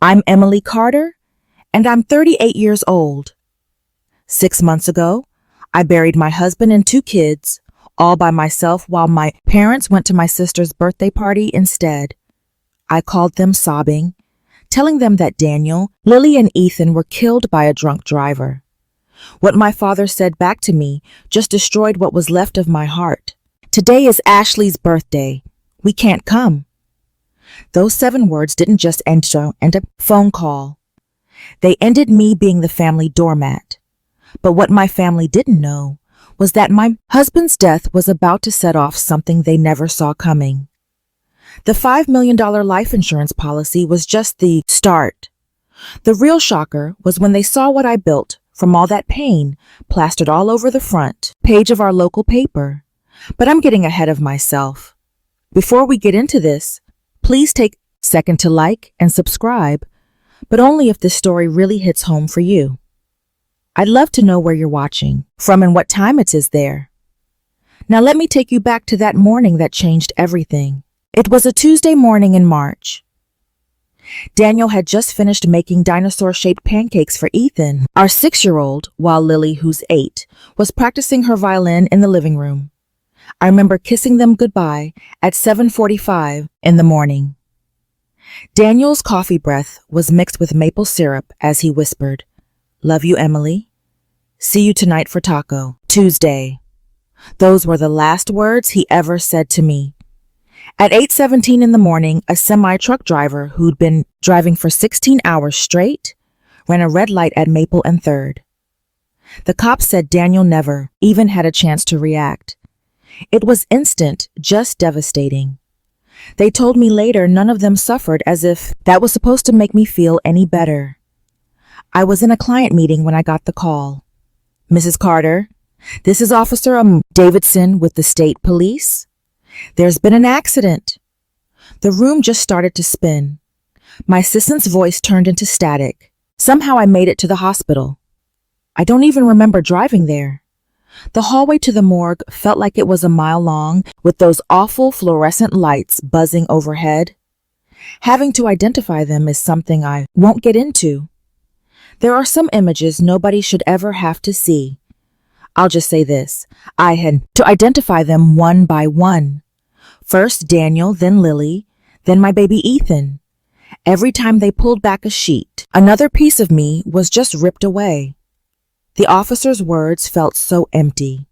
I'm Emily Carter, and I'm 38 years old. 6 months ago, I buried my husband and 2 kids, all by myself while my parents went to my sister's birthday party instead. I called them sobbing, telling them that Daniel, Lily, and Ethan were killed by a drunk driver. What my father said back to me just destroyed what was left of my heart. Today is Ashley's birthday. We can't come. Those 7 words didn't just end a phone call. They ended me being the family doormat. But what my family didn't know was that my husband's death was about to set off something they never saw coming. The $5 million life insurance policy was just the start. The real shocker was when they saw what I built from all that pain plastered all over the front page of our local paper. But I'm getting ahead of myself. Before we get into this, please take a second to like and subscribe, but only if this story really hits home for you. I'd love to know where you're watching from and what time it is there. Now let me take you back to that morning that changed everything. It was a Tuesday morning in March. Daniel had just finished making dinosaur-shaped pancakes for Ethan, our 6-year-old, while Lily, who's 8, was practicing her violin in the living room. I remember kissing them goodbye at 7:45 in the morning. Daniel's coffee breath was mixed with maple syrup as he whispered, "Love you, Emily. See you tonight for taco, Tuesday." Those were the last words he ever said to me. At 8:17 in the morning, a semi-truck driver who'd been driving for 16 hours straight ran a red light at Maple and 3rd. The cops said Daniel never even had a chance to react. It was instant, just devastating. They told me later none of them suffered, as if that was supposed to make me feel any better. I was in a client meeting when I got the call. "Mrs. Carter, this is Officer Davidson with the state police. There's been an accident." The room just started to spin. My assistant's voice turned into static. Somehow I made it to the hospital. I don't even remember driving there. The hallway to the morgue felt like it was a mile long, with those awful fluorescent lights buzzing overhead. Having to identify them is something I won't get into. There are some images nobody should ever have to see. I'll just say this. I had to identify them one by one. First Daniel, then Lily, then my baby Ethan. Every time they pulled back a sheet, another piece of me was just ripped away. The officer's words felt so empty.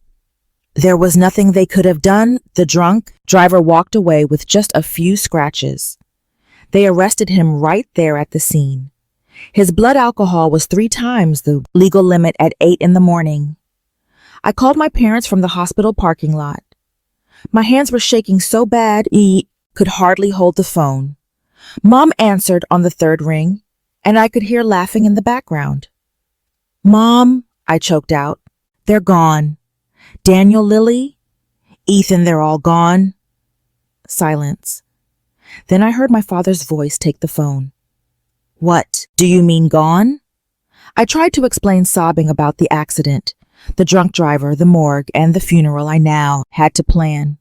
There was nothing they could have done. The drunk driver walked away with just a few scratches. They arrested him right there at the scene. His blood alcohol was 3 times the legal limit at 8 in the morning. I called my parents from the hospital parking lot. My hands were shaking so bad he could hardly hold the phone. Mom answered on the 3rd ring, and I could hear laughing in the background. "Mom," I choked out, "they're gone. Daniel, Lily, Ethan, they're all gone." Silence. Then I heard my father's voice take the phone. "What, do you mean gone?" I tried to explain, sobbing about the accident, the drunk driver, the morgue, and the funeral I now had to plan.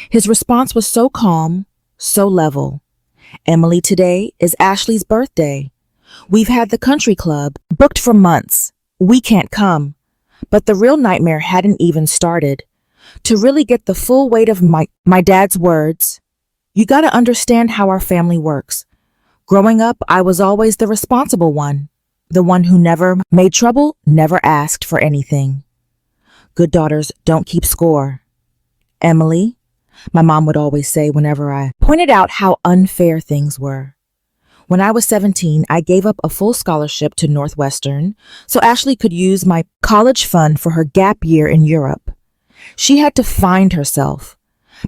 His response was so calm, so level. "Emily, today is Ashley's birthday. We've had the country club booked for months. We can't come." But the real nightmare hadn't even started. To really get the full weight of my dad's words, "You gotta understand how our family works. Growing up, I was always the responsible one. The one who never made trouble, never asked for anything. Good daughters don't keep score. Emily," my mom would always say whenever I pointed out how unfair things were. When I was 17, I gave up a full scholarship to Northwestern so Ashley could use my college fund for her gap year in Europe. She had to find herself.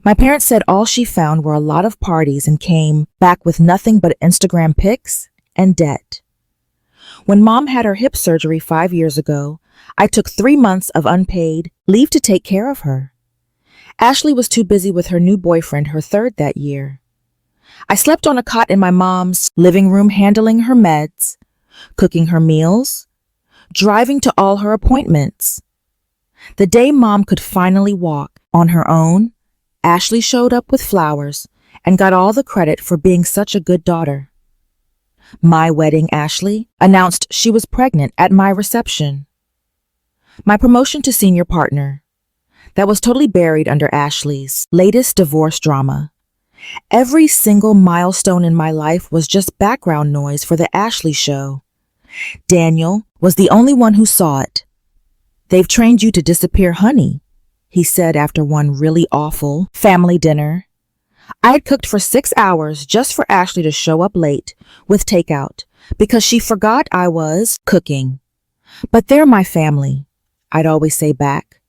My parents said all she found were a lot of parties and came back with nothing but Instagram pics and debt. When Mom had her hip surgery 5 years ago, I took 3 months of unpaid leave to take care of her. Ashley was too busy with her new boyfriend, her 3rd that year. I slept on a cot in my mom's living room, handling her meds, cooking her meals, driving to all her appointments. The day Mom could finally walk on her own, Ashley showed up with flowers and got all the credit for being such a good daughter. My wedding, Ashley, announced she was pregnant at my reception. My promotion to senior partner. That was totally buried under Ashley's latest divorce drama. Every single milestone in my life was just background noise for the Ashley show. Daniel was the only one who saw it. "They've trained you to disappear, honey," he said after one really awful family dinner. I had cooked for 6 hours just for Ashley to show up late with takeout because she forgot I was cooking. "But they're my family," I'd always say back.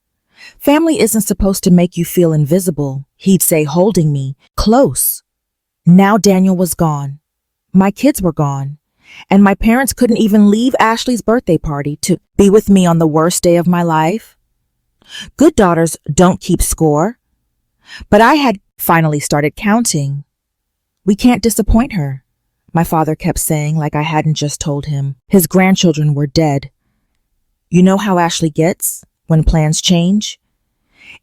"Family isn't supposed to make you feel invisible," he'd say, holding me close. Now Daniel was gone. My kids were gone. And my parents couldn't even leave Ashley's birthday party to be with me on the worst day of my life. Good daughters don't keep score. But I had finally started counting. "We can't disappoint her," my father kept saying, like I hadn't just told him his grandchildren were dead. You know how Ashley gets when plans change?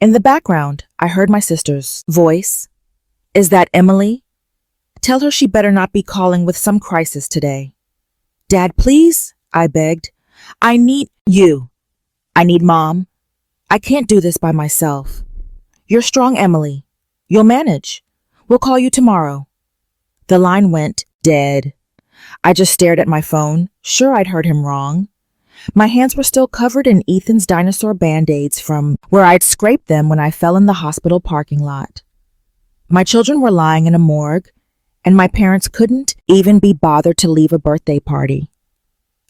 In the background, I heard my sister's voice. "Is that Emily? Tell her she better not be calling with some crisis today." "Dad, please," I begged. "I need you. I need Mom. I can't do this by myself. You're strong, Emily. You'll manage. We'll call you tomorrow." The line went dead. I just stared at my phone, sure I'd heard him wrong. My hands were still covered in Ethan's dinosaur Band-Aids from where I'd scraped them when I fell in the hospital parking lot. My children were lying in a morgue, and my parents couldn't even be bothered to leave a birthday party.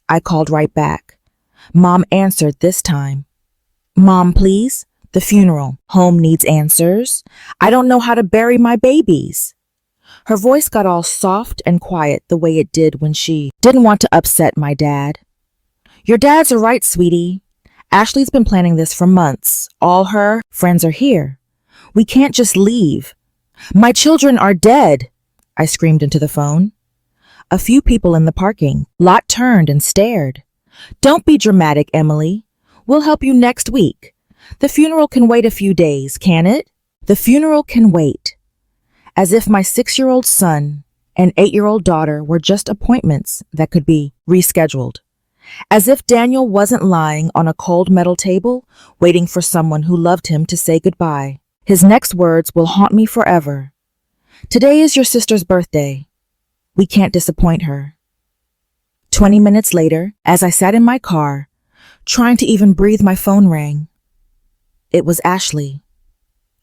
I called right back. Mom answered this time. "Mom, please. The funeral. Home needs answers. I don't know how to bury my babies." Her voice got all soft and quiet the way it did when she didn't want to upset my dad. "Your dads are right, sweetie. Ashley's been planning this for months. All her friends are here. We can't just leave. My children are dead," I screamed into the phone. A few people in the parking lot turned and stared. "Don't be dramatic, Emily. We'll help you next week. The funeral can wait a few days, can it? The funeral can wait." As if my 6-year-old son and 8-year-old daughter were just appointments that could be rescheduled. As if Daniel wasn't lying on a cold metal table waiting for someone who loved him to say goodbye. His next words will haunt me forever. "Today is your sister's birthday. We can't disappoint her." 20 minutes later, as I sat in my car, trying to even breathe, my phone rang. It was Ashley.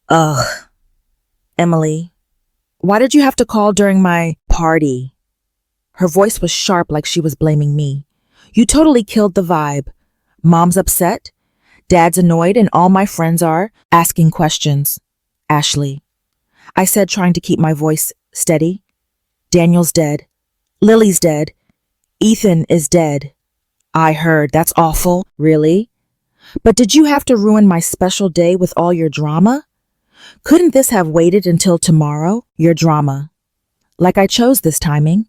"Ugh. Emily, why did you have to call during my party?" Her voice was sharp, like she was blaming me. "You totally killed the vibe. Mom's upset, Dad's annoyed, and all my friends are asking questions." "Ashley," I said, trying to keep my voice steady. "Daniel's dead. Lily's dead. Ethan is dead." "I heard. That's awful." "Really? But did you have to ruin my special day with all your drama? Couldn't this have waited until tomorrow? Your drama. Like I chose this timing.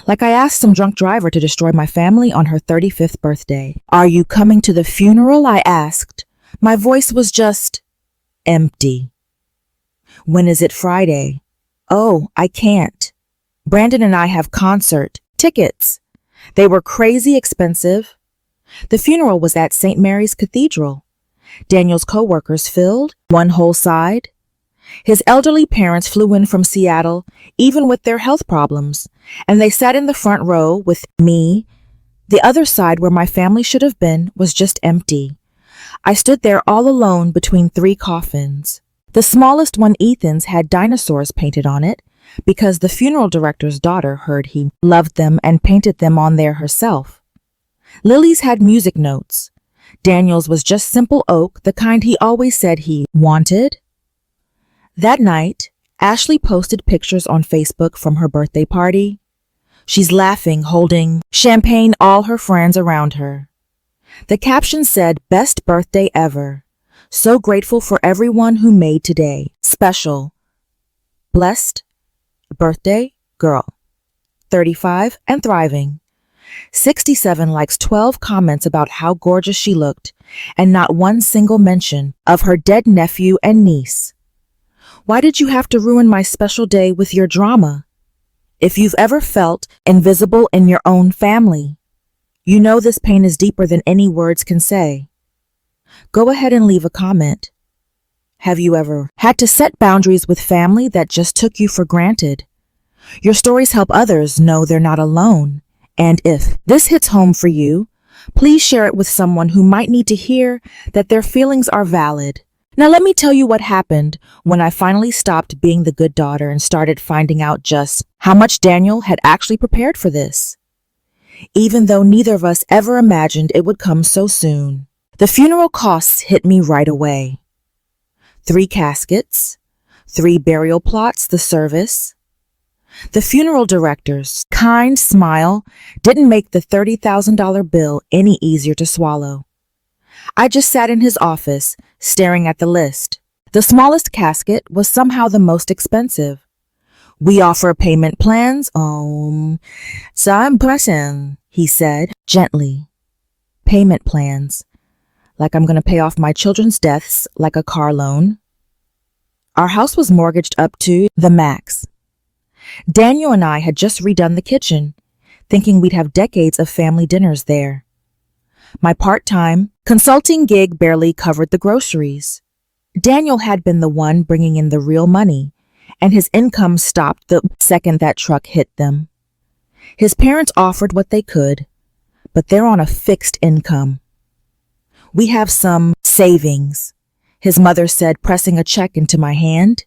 Like I asked some drunk driver to destroy my family on her 35th birthday. "Are you coming to the funeral?" I asked. My voice was just empty. "When is it? Friday?" "Oh, I can't. Brandon and I have concert tickets. They were crazy expensive. The funeral was at St. Mary's Cathedral. Daniel's co-workers filled one whole side. His elderly parents flew in from Seattle, even with their health problems, and they sat in the front row with me. The other side, where my family should have been, was just empty. I stood there all alone between 3 coffins. The smallest one, Ethan's, had dinosaurs painted on it because the funeral director's daughter heard he loved them and painted them on there herself. Lily's had music notes. Daniel's was just simple oak, the kind he always said he wanted. That night, Ashley posted pictures on Facebook from her birthday party. She's laughing, holding champagne, all her friends around her. The caption said, "Best birthday ever. So grateful for everyone who made today special. Blessed birthday, girl. 35 and thriving." 67 likes, 12 comments about how gorgeous she looked, and not one single mention of her dead nephew and niece. "Why did you have to ruin my special day with your drama?" If you've ever felt invisible in your own family, you know this pain is deeper than any words can say. Go ahead and leave a comment. Have you ever had to set boundaries with family that just took you for granted? Your stories help others know they're not alone. And if this hits home for you, please share it with someone who might need to hear that their feelings are valid. Now let me tell you what happened when I finally stopped being the good daughter and started finding out just how much Daniel had actually prepared for this. Even though neither of us ever imagined it would come so soon. The funeral costs hit me right away. 3 caskets, 3 burial plots, the service. The funeral director's kind smile didn't make the $30,000 bill any easier to swallow. I just sat in his office, staring at the list. The smallest casket was somehow the most expensive. We offer payment plans. So impressive, he said, gently. Payment plans. Like I'm going to pay off my children's deaths like a car loan. Our house was mortgaged up to the max. Daniel and I had just redone the kitchen, thinking we'd have decades of family dinners there. My part-time consulting gig barely covered the groceries. Daniel had been the one bringing in the real money, and his income stopped the second that truck hit them. His parents offered what they could, but they're on a fixed income. We have some savings, his mother said, pressing a check into my hand.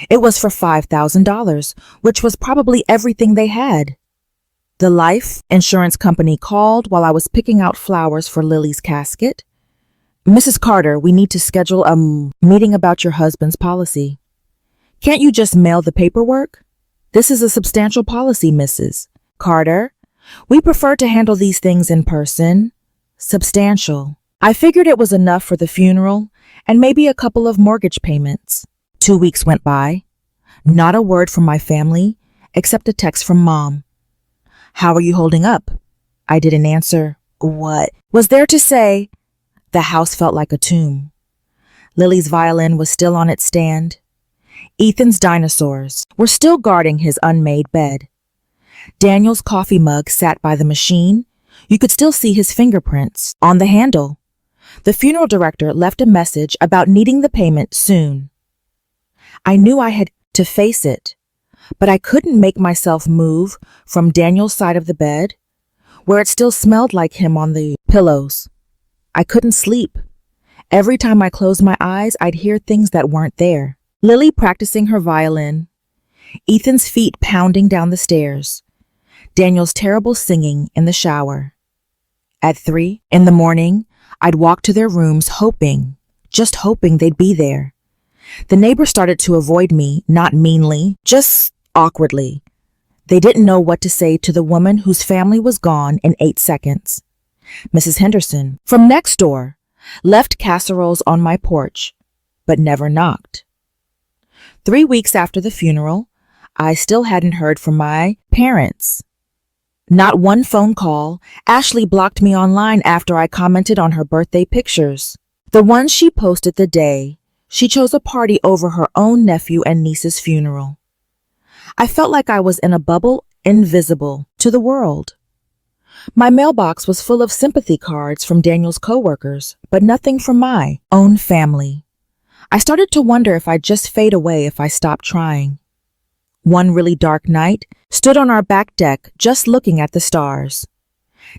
It was for $5,000, which was probably everything they had. The life insurance company called while I was picking out flowers for Lily's casket. Mrs. Carter, we need to schedule a meeting about your husband's policy. Can't you just mail the paperwork? This is a substantial policy, Mrs. Carter. We prefer to handle these things in person. Substantial. I figured it was enough for the funeral and maybe a couple of mortgage payments. 2 weeks went by. Not a word from my family, except a text from Mom. How are you holding up? I didn't answer. What was there to say? The house felt like a tomb. Lily's violin was still on its stand. Ethan's dinosaurs were still guarding his unmade bed. Daniel's coffee mug sat by the machine. You could still see his fingerprints on the handle. The funeral director left a message about needing the payment soon. I knew I had to face it, but I couldn't make myself move from Daniel's side of the bed, where it still smelled like him on the pillows. I couldn't sleep. Every time I closed my eyes, I'd hear things that weren't there. Lily practicing her violin, Ethan's feet pounding down the stairs, Daniel's terrible singing in the shower. At 3 in the morning, I'd walk to their rooms hoping, just hoping they'd be there. The neighbors started to avoid me, not meanly, just awkwardly. They didn't know what to say to the woman whose family was gone in 8 seconds. Mrs. Henderson, from next door, left casseroles on my porch, but never knocked. 3 weeks after the funeral, I still hadn't heard from my parents. Not one phone call. Ashley blocked me online after I commented on her birthday pictures. The ones she posted the day she chose a party over her own nephew and niece's funeral. I felt like I was in a bubble, invisible to the world. My mailbox was full of sympathy cards from Daniel's coworkers, but nothing from my own family. I started to wonder if I'd just fade away if I stopped trying. One really dark night, stood on our back deck just looking at the stars.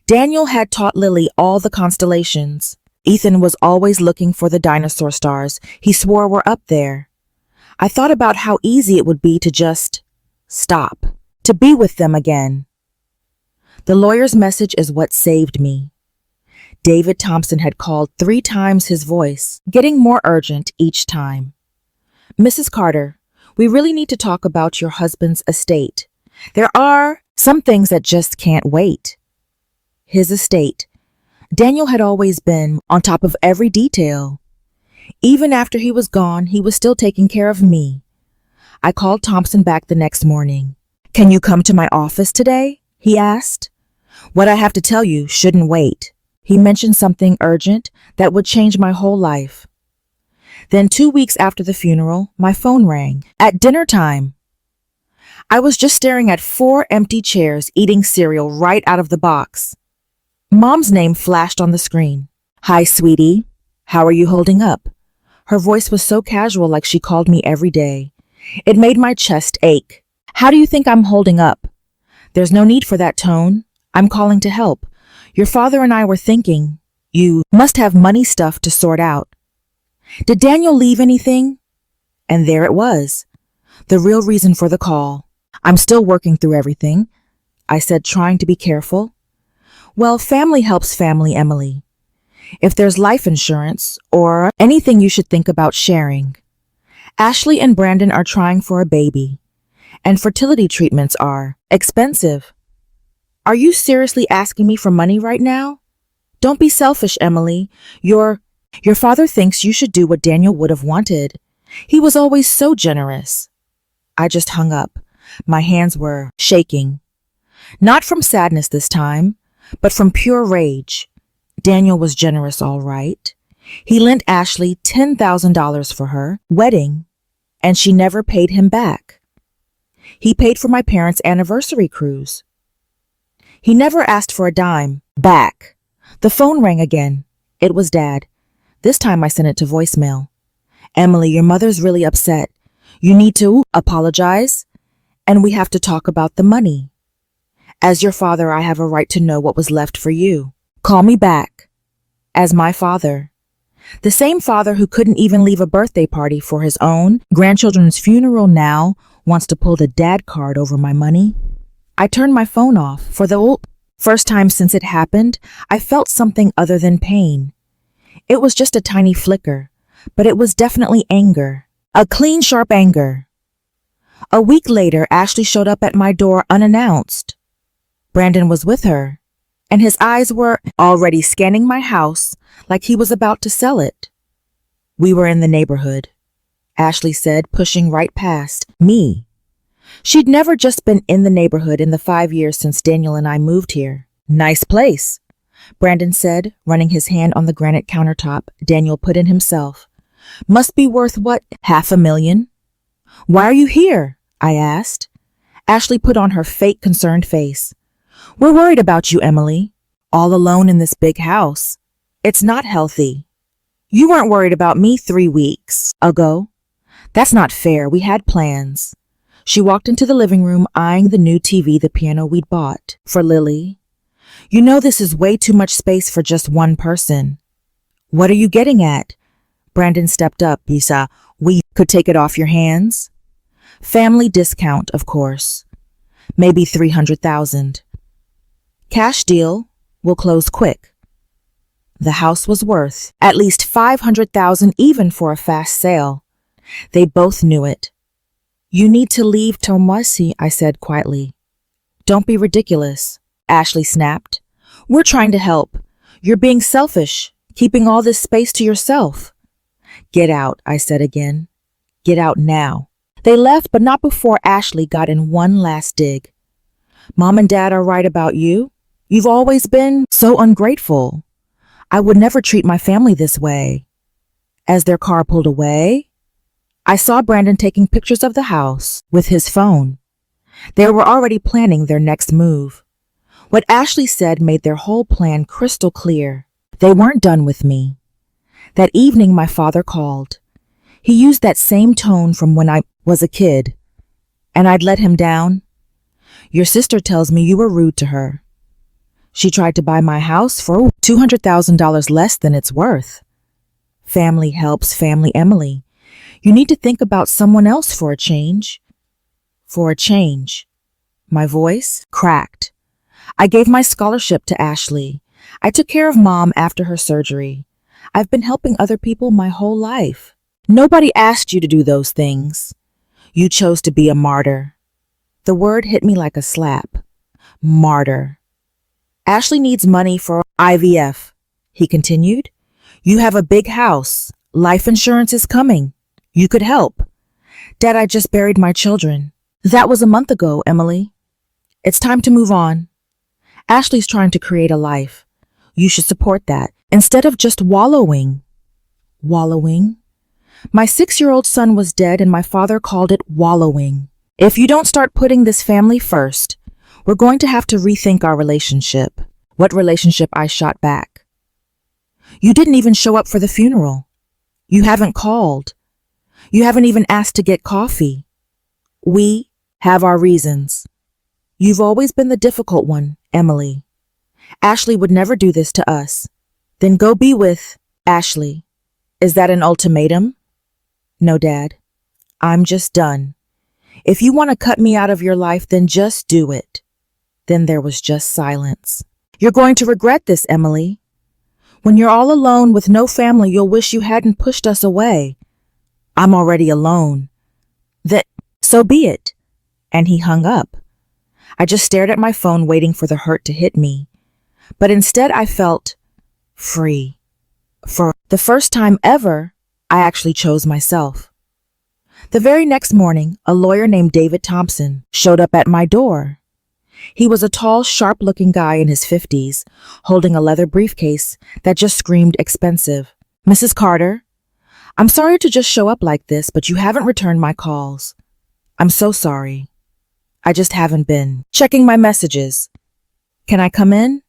Daniel had taught Lily all the constellations. Ethan was always looking for the dinosaur stars he swore were up there. I thought about how easy it would be to just stop, to be with them again. The lawyer's message is what saved me. David Thompson had called 3 times, his voice getting more urgent each time. Mrs. Carter, we really need to talk about your husband's estate. There are some things that just can't wait. His estate. Daniel had always been on top of every detail. Even after he was gone, he was still taking care of me. I called Thompson back the next morning. Can you come to my office today? He asked. What I have to tell you shouldn't wait. He mentioned something urgent that would change my whole life. Then 2 weeks after the funeral, my phone rang at dinner time. I was just staring at 4 empty chairs eating cereal right out of the box. Mom's name flashed on the screen. "Hi, sweetie. How are you holding up?" Her voice was so casual, like she called me every day. It made my chest ache. "How do you think I'm holding up?" "There's no need for that tone. I'm calling to help. Your father and I were thinking, you must have money stuff to sort out. Did Daniel leave anything?" And there it was, the real reason for the call. "I'm still working through everything," I said, trying to be careful. "Well, family helps family, Emily. If there's life insurance or anything you should think about sharing. Ashley and Brandon are trying for a baby, and fertility treatments are expensive. Are you seriously asking me for money right now? Don't be selfish, Emily. Your father thinks you should do what Daniel would have wanted. He was always so generous." I just hung up. My hands were shaking. Not from sadness this time, but from pure rage. Daniel was generous, all right. He lent Ashley $10,000 for her wedding, and she never paid him back. He paid for my parents' anniversary cruise. He never asked for a dime back. The phone rang again. It was Dad. This time I sent it to voicemail. "Emily, your mother's really upset. You need to apologize, and we have to talk about the money. As your father, I have a right to know what was left for you. Call me back." As my father. The same father who couldn't even leave a birthday party for his own grandchildren's funeral now wants to pull the dad card over my money. I turned my phone off. For the first time since it happened, I felt something other than pain. It was just a tiny flicker, but it was definitely anger. A clean, sharp anger. A week later, Ashley showed up at my door unannounced. Brandon was with her, and his eyes were already scanning my house like he was about to sell it. "We were in the neighborhood," Ashley said, pushing right past me. She'd never just been in the neighborhood in the 5 years since Daniel and I moved here. "Nice place," Brandon said, running his hand on the granite countertop Daniel put in himself. "Must be worth what, $500,000? "Why are you here?" I asked. Ashley put on her fake concerned face. "We're worried about you, Emily. All alone in this big house. It's not healthy. You weren't worried about me 3 weeks ago. That's not fair. We had plans." She walked into the living room, eyeing the new TV, the piano we'd bought for Lily. "You know this is way too much space for just one person." "What are you getting at?" Brandon stepped up. "Isa, we could take it off your hands." "Family discount, of course. Maybe $300,000. Cash deal. We'll close quick." The house was worth at least $500,000 even for a fast sale. They both knew it. "You need to leave Tomasi," I said quietly. "Don't be ridiculous," Ashley snapped. "We're trying to help. You're being selfish, keeping all this space to yourself." "Get out," I said again. "Get out now." They left, but not before Ashley got in one last dig. "Mom and Dad are right about you. You've always been so ungrateful. I would never treat my family this way." As their car pulled away, I saw Brandon taking pictures of the house with his phone. They were already planning their next move. What Ashley said made their whole plan crystal clear. They weren't done with me. That evening, my father called. He used that same tone from when I was a kid, and I'd let him down. "Your sister tells me you were rude to her. She tried to buy my house for $200,000 less than it's worth. Family helps family, Emily. You need to think about someone else for a change." For a change. My voice cracked. I gave my scholarship to Ashley. I took care of Mom after her surgery. I've been helping other people my whole life. Nobody asked you to do those things. You chose to be a martyr. The word hit me like a slap. Martyr. "Ashley needs money for IVF," he continued. "You have a big house. Life insurance is coming. You could help." "Dad, I just buried my children." "That was a month ago, Emily. It's time to move on. Ashley's trying to create a life. You should support that instead of just wallowing." Wallowing? My 6-year-old son was dead and my father called it wallowing. If you don't start putting this family first, we're going to have to rethink our relationship. What relationship? I shot back. You didn't even show up for the funeral. You haven't called. You haven't even asked to get coffee. We have our reasons. You've always been the difficult one, Emily. Ashley would never do this to us. Then go be with Ashley. Is that an ultimatum? No, Dad. I'm just done. If you want to cut me out of your life, then just do it. Then there was just silence. You're going to regret this, Emily. When you're all alone with no family, you'll wish you hadn't pushed us away. I'm already alone. So be it. And he hung up. I just stared at my phone waiting for the hurt to hit me. But instead I felt free. For the first time ever, I actually chose myself. The very next morning, a lawyer named David Thompson showed up at my door. He was a tall, sharp-looking guy in his 50s, holding a leather briefcase that just screamed expensive. Mrs. Carter, I'm sorry to just show up like this, but you haven't returned my calls. I'm so sorry. I just haven't been checking my messages. Can I come in?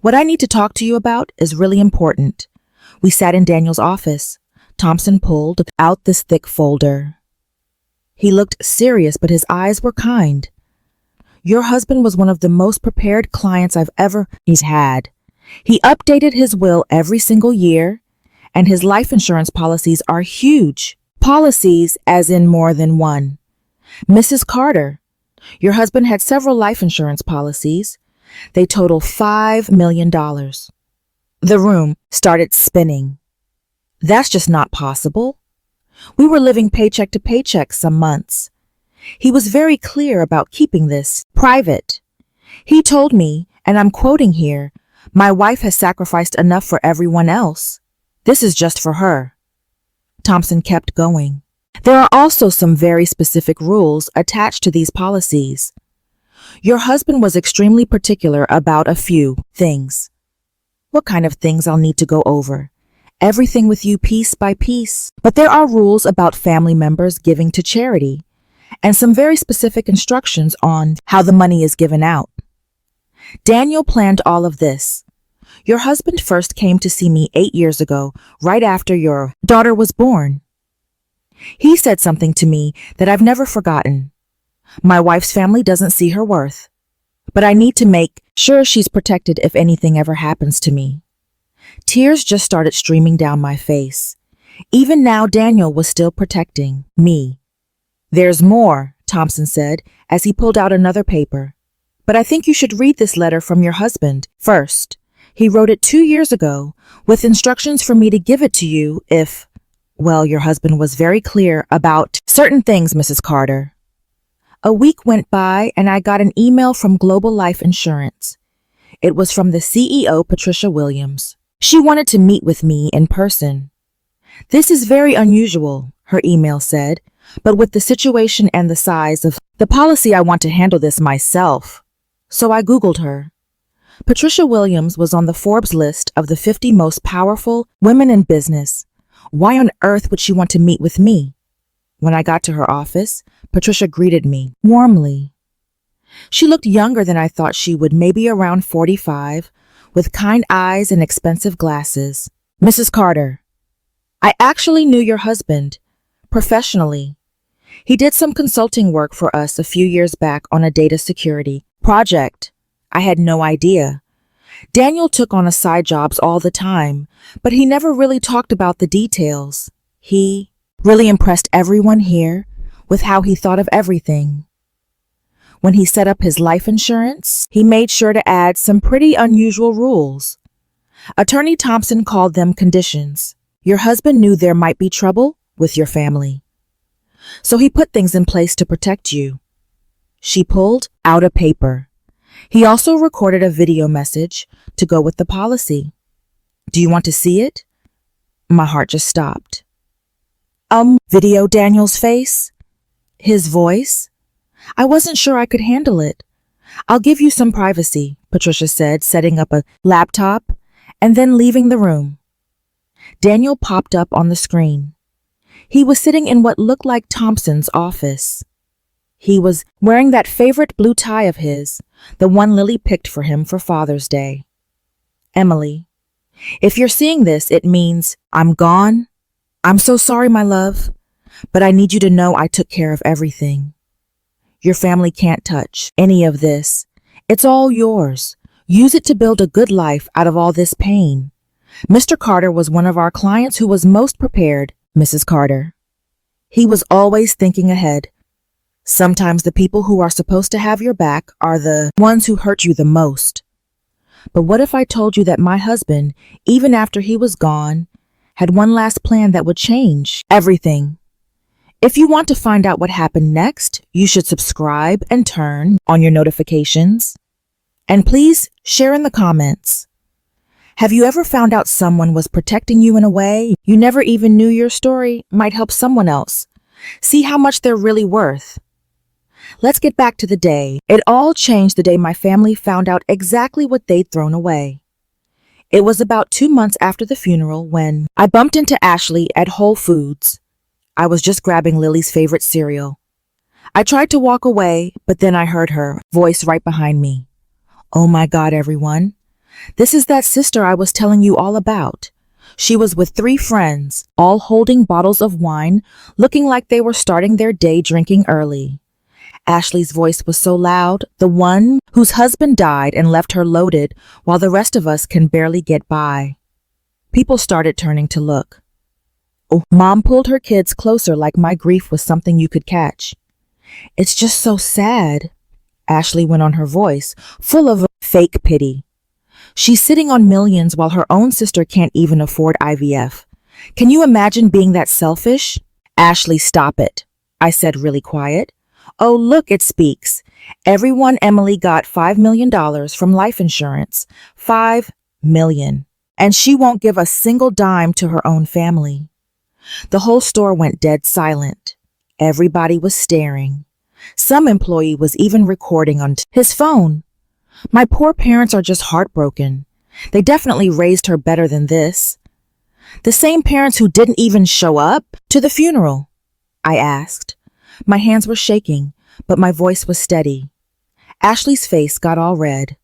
What I need to talk to you about is really important. We sat in Daniel's office. Thompson pulled out this thick folder. He looked serious, but his eyes were kind. Your husband was one of the most prepared clients he's had. He updated his will every single year, and his life insurance policies are huge. Policies as in more than one. Mrs. Carter, your husband had several life insurance policies. They total $5 million. The room started spinning. That's just not possible. We were living paycheck to paycheck some months. He was very clear about keeping this private. He told me, and I'm quoting here, my wife has sacrificed enough for everyone else. This is just for her. Thompson kept going. There are also some very specific rules attached to these policies. Your husband was extremely particular about a few things. What kind of things? I'll need to go over everything with you piece by piece. But there are rules about family members giving to charity, and some very specific instructions on how the money is given out. Daniel planned all of this. Your husband first came to see me 8 years ago, right after your daughter was born. He said something to me that I've never forgotten. My wife's family doesn't see her worth, but I need to make sure she's protected if anything ever happens to me. Tears just started streaming down my face. Even now, Daniel was still protecting me. There's more, Thompson said as he pulled out another paper. But I think you should read this letter from your husband first. He wrote it 2 years ago with instructions for me to give it to you if, well, your husband was very clear about certain things, Mrs. Carter. A week went by and I got an email from Global Life Insurance. It was from the CEO, Patricia Williams. She wanted to meet with me in person. This is very unusual, her email said, but with the situation and the size of the policy, I want to handle this myself. So I Googled her. Patricia Williams was on the Forbes list of the 50 most powerful women in business. Why on earth would she want to meet with me? When I got to her office, Patricia greeted me warmly. She looked younger than I thought she would, maybe around 45, with kind eyes and expensive glasses. Mrs. Carter, I actually knew your husband, professionally. He did some consulting work for us a few years back on a data security project. I had no idea. Daniel took on side jobs all the time, but he never really talked about the details. He really impressed everyone here with how he thought of everything. When he set up his life insurance, he made sure to add some pretty unusual rules. Attorney Thompson called them conditions. Your husband knew there might be trouble with your family, so he put things in place to protect you. She pulled out a paper. He also recorded a video message to go with the policy. Do you want to see it? My heart just stopped. Video Daniel's face? His voice? I wasn't sure I could handle it. I'll give you some privacy, Patricia said, setting up a laptop and then leaving the room. Daniel popped up on the screen. He was sitting in what looked like Thompson's office. He was wearing that favorite blue tie of his, the one Lily picked for him for Father's Day. Emily, if you're seeing this, it means I'm gone. I'm so sorry, my love, but I need you to know I took care of everything. Your family can't touch any of this. It's all yours. Use it to build a good life out of all this pain. Mr. Carter was one of our clients who was most prepared, Mrs. Carter. He was always thinking ahead. Sometimes the people who are supposed to have your back are the ones who hurt you the most. But what if I told you that my husband, even after he was gone, had one last plan that would change everything? If you want to find out what happened next, you should subscribe and turn on your notifications. And please share in the comments. Have you ever found out someone was protecting you in a way you never even knew your story might help someone else? See how much they're really worth. Let's get back to the day. It all changed the day my family found out exactly what they'd thrown away. It was about 2 months after the funeral when I bumped into Ashley at Whole Foods. I was just grabbing Lily's favorite cereal. I tried to walk away, but then I heard her voice right behind me. Oh my God, everyone. This is that sister I was telling you all about. She was with 3 friends, all holding bottles of wine, looking like they were starting their day drinking early. Ashley's voice was so loud, the one whose husband died and left her loaded while the rest of us can barely get by. People started turning to look. Oh, Mom pulled her kids closer like my grief was something you could catch. It's just so sad, Ashley went on, her voice full of fake pity. She's sitting on millions while her own sister can't even afford IVF. Can you imagine being that selfish? Ashley, stop it, I said really quiet. Oh, look, it speaks. Everyone Emily got $5 million from life insurance. $5 million. And she won't give a single dime to her own family. The whole store went dead silent. Everybody was staring. Some employee was even recording on his phone. My poor parents are just heartbroken. They definitely raised her better than this. The same parents who didn't even show up to the funeral, I asked. My hands were shaking, but my voice was steady. Ashley's face got all red.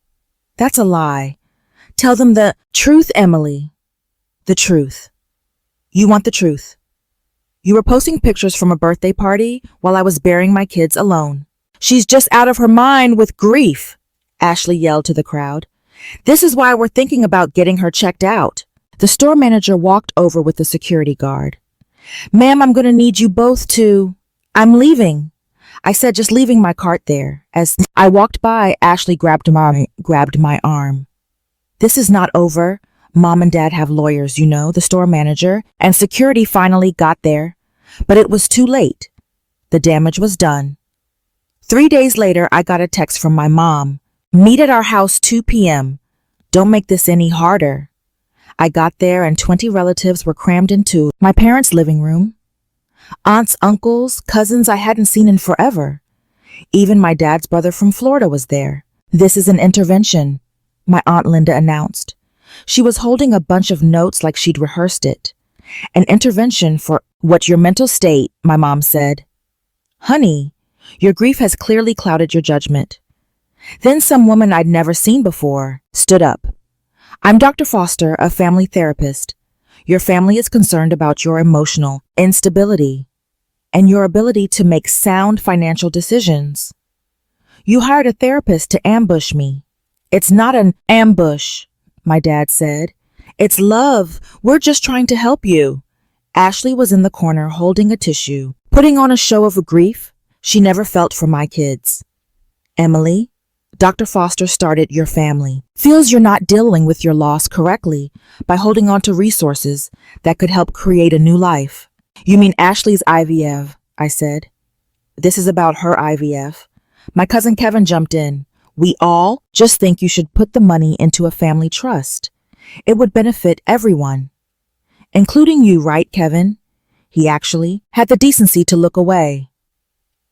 That's a lie. Tell them the truth, Emily. The truth. You want the truth. You were posting pictures from a birthday party while I was burying my kids alone. She's just out of her mind with grief, Ashley yelled to the crowd. This is why we're thinking about getting her checked out. The store manager walked over with the security guard. Ma'am, I'm going to need you both to... I'm leaving. I said, just leaving my cart there. As I walked by, Ashley grabbed my arm. This is not over. Mom and Dad have lawyers, you know, the store manager, and security finally got there. But it was too late. The damage was done. 3 days later, I got a text from my mom. Meet at our house 2 p.m. Don't make this any harder. I got there and 20 relatives were crammed into my parents' living room. Aunts, uncles, cousins I hadn't seen in forever. Even my dad's brother from Florida was there. This is an intervention, my Aunt Linda announced. She was holding a bunch of notes like she'd rehearsed it. An intervention for what your mental state, my mom said. Honey, your grief has clearly clouded your judgment. Then some woman I'd never seen before stood up. I'm Dr. Foster, a family therapist. Your family is concerned about your emotional instability and your ability to make sound financial decisions. You hired a therapist to ambush me. It's not an ambush, my dad said. It's love. We're just trying to help you. Ashley was in the corner holding a tissue, putting on a show of grief she never felt for my kids. Emily, Dr. Foster started your family. Feels you're not dealing with your loss correctly by holding on to resources that could help create a new life. You mean Ashley's IVF, I said. This is about her IVF. My cousin Kevin jumped in. We all just think you should put the money into a family trust. It would benefit everyone. Including you, right, Kevin? He actually had the decency to look away.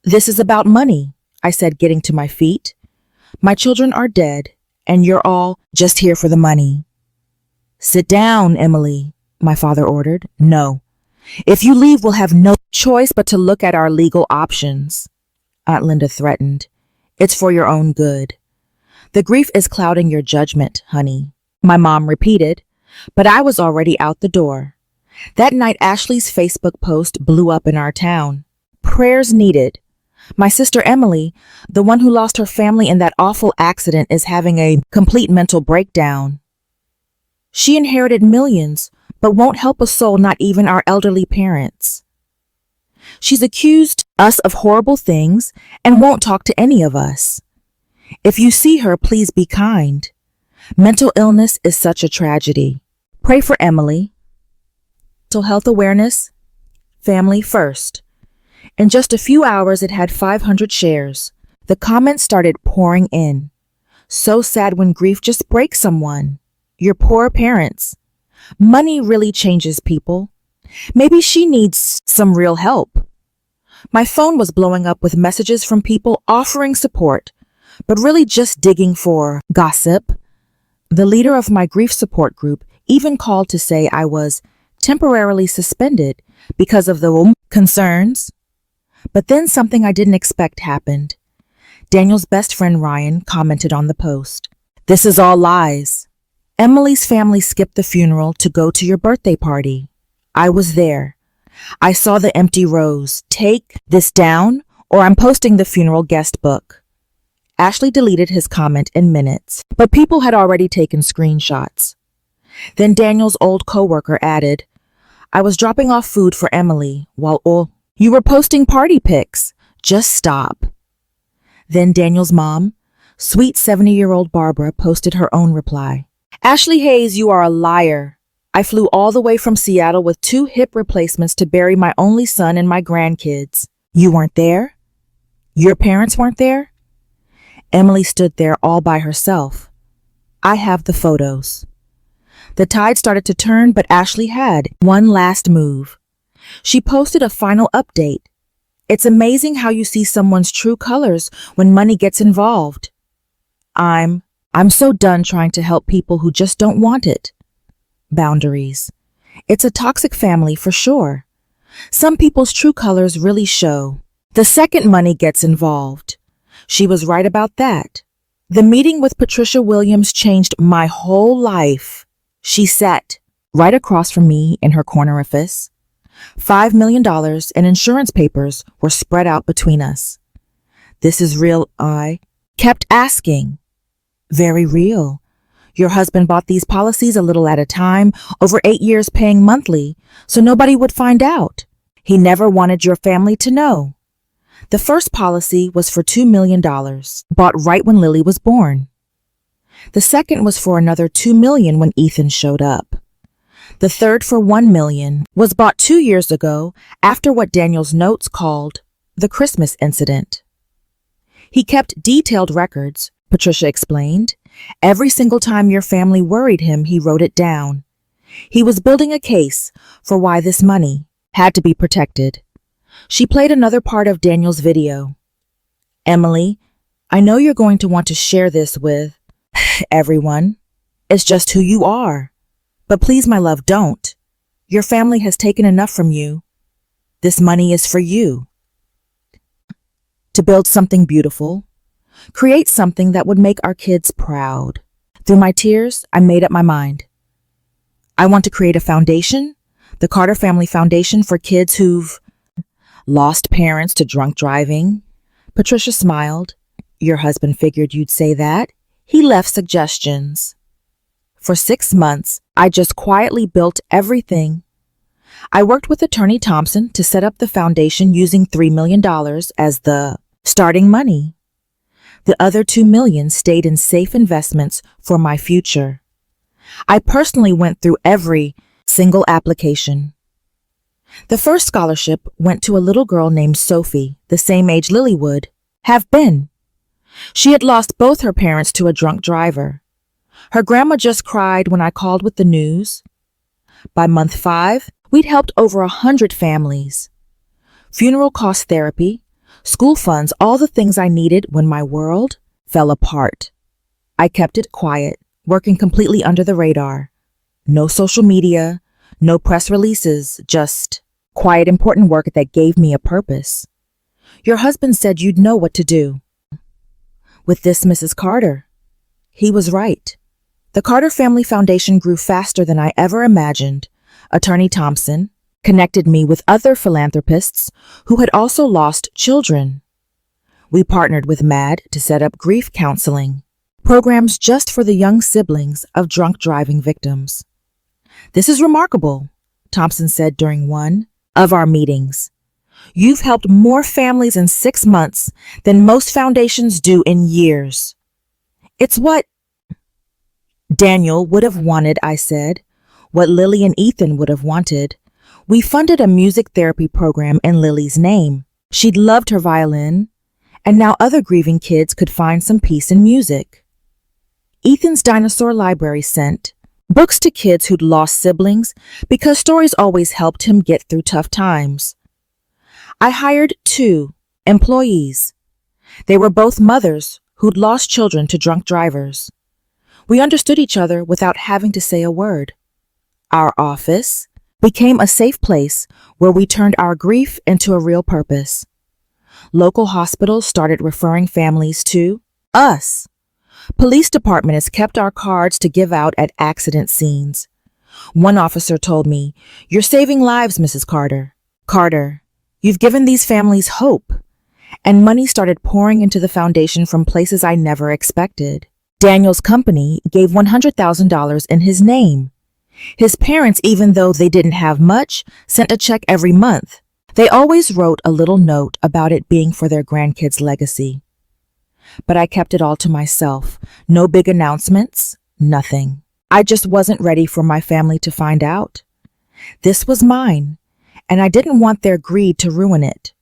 This is about money, I said, getting to my feet. My children are dead, and you're all just here for the money. Sit down, Emily, my father ordered. No. If you leave, we'll have no choice but to look at our legal options. Aunt Linda threatened. It's for your own good. The grief is clouding your judgment, honey, my mom repeated, but I was already out the door. That night, Ashley's Facebook post blew up in our town. Prayers needed. My sister Emily, the one who lost her family in that awful accident, is having a complete mental breakdown. She inherited millions, but won't help a soul, not even our elderly parents. She's accused us of horrible things and won't talk to any of us. If you see her, please be kind. Mental illness is such a tragedy. Pray for Emily. Mental health awareness, family first. In just a few hours, it had 500 shares. The comments started pouring in. So sad when grief just breaks someone. Your poor parents. Money really changes people. Maybe she needs some real help. My phone was blowing up with messages from people offering support, but really just digging for gossip. The leader of my grief support group even called to say I was temporarily suspended because of the concerns. But then something I didn't expect happened. Daniel's best friend Ryan commented on the post. This is all lies. Emily's family skipped the funeral to go to your birthday party. I was there. I saw the empty rows. Take this down or I'm posting the funeral guest book. Ashley deleted his comment in minutes, but people had already taken screenshots. Then Daniel's old coworker added, I was dropping off food for Emily while you were posting party pics. Just stop. Then Daniel's mom, sweet 70-year-old Barbara, posted her own reply. Ashley Hayes, you are a liar. I flew all the way from Seattle with 2 hip replacements to bury my only son and my grandkids. You weren't there? Your parents weren't there? Emily stood there all by herself. I have the photos. The tide started to turn, but Ashley had one last move. She posted a final update. It's amazing how you see someone's true colors when money gets involved. I'm so done trying to help people who just don't want it. Boundaries. It's a toxic family for sure. Some people's true colors really show the second money gets involved. She was right about that. The meeting with Patricia Williams changed my whole life. She sat right across from me in her corner office. $5 million in insurance papers were spread out between us. This is real, I kept asking. Very real. Your husband bought these policies a little at a time, over 8 years paying monthly, so nobody would find out. He never wanted your family to know. The first policy was for $2 million, bought right when Lily was born. The second was for another $2 million when Ethan showed up. The third for $1 million was bought 2 years ago after what Daniel's notes called the Christmas incident. He kept detailed records, Patricia explained. Every single time your family worried him, he wrote it down. He was building a case for why this money had to be protected. She played another part of Daniel's video. Emily, I know you're going to want to share this with everyone. It's just who you are. But please, my love, don't. Your family has taken enough from you. This money is for you. To build something beautiful. Create something that would make our kids proud. Through my tears, I made up my mind. I want to create a foundation, the Carter Family Foundation, for kids who've lost parents to drunk driving. Patricia smiled. Your husband figured you'd say that. He left suggestions. For 6 months, I just quietly built everything. I worked with attorney Thompson to set up the foundation using $3 million as the starting money. The other $2 million stayed in safe investments for my future. I personally went through every single application. The first scholarship went to a little girl named Sophie, the same age Lily would have been. She had lost both her parents to a drunk driver. Her grandma just cried when I called with the news. By month 5, we'd helped over 100 families. Funeral cost therapy, school funds, all the things I needed when my world fell apart. I kept it quiet, working completely under the radar. No social media, no press releases, just quiet, important work that gave me a purpose. Your husband said you'd know what to do with this, Mrs. Carter. He was right. The Carter Family Foundation grew faster than I ever imagined. Attorney Thompson connected me with other philanthropists who had also lost children. We partnered with MAD to set up grief counseling programs just for the young siblings of drunk driving victims. This is remarkable, Thompson said during one of our meetings. You've helped more families in 6 months than most foundations do in years. It's what Daniel would have wanted, I said. What Lily and Ethan would have wanted. We funded a music therapy program in Lily's name. She'd loved her violin, and now other grieving kids could find some peace in music. Ethan's dinosaur library sent books to kids who'd lost siblings because stories always helped him get through tough times. I hired 2 employees. They were both mothers who'd lost children to drunk drivers. We understood each other without having to say a word. Our office became a safe place where we turned our grief into a real purpose. Local hospitals started referring families to us. Police departments kept our cards to give out at accident scenes. One officer told me, "You're saving lives, Mrs. Carter. Carter, you've given these families hope." And money started pouring into the foundation from places I never expected. Daniel's company gave $100,000 in his name. His parents, even though they didn't have much, sent a check every month. They always wrote a little note about it being for their grandkids' legacy. But I kept it all to myself. No big announcements, nothing. I just wasn't ready for my family to find out. This was mine, and I didn't want their greed to ruin it.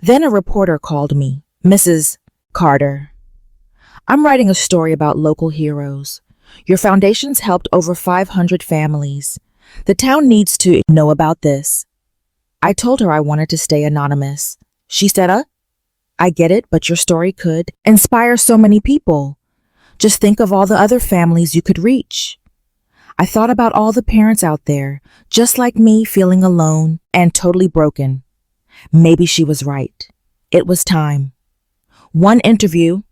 Then a reporter called me. "Mrs. Carter, I'm writing a story about local heroes. Your foundation's helped over 500 families. The town needs to know about this." I told her I wanted to stay anonymous. She said, I get it, but your story could inspire so many people. Just think of all the other families you could reach." I thought about all the parents out there, just like me, feeling alone and totally broken. Maybe she was right. It was time. "One interview,"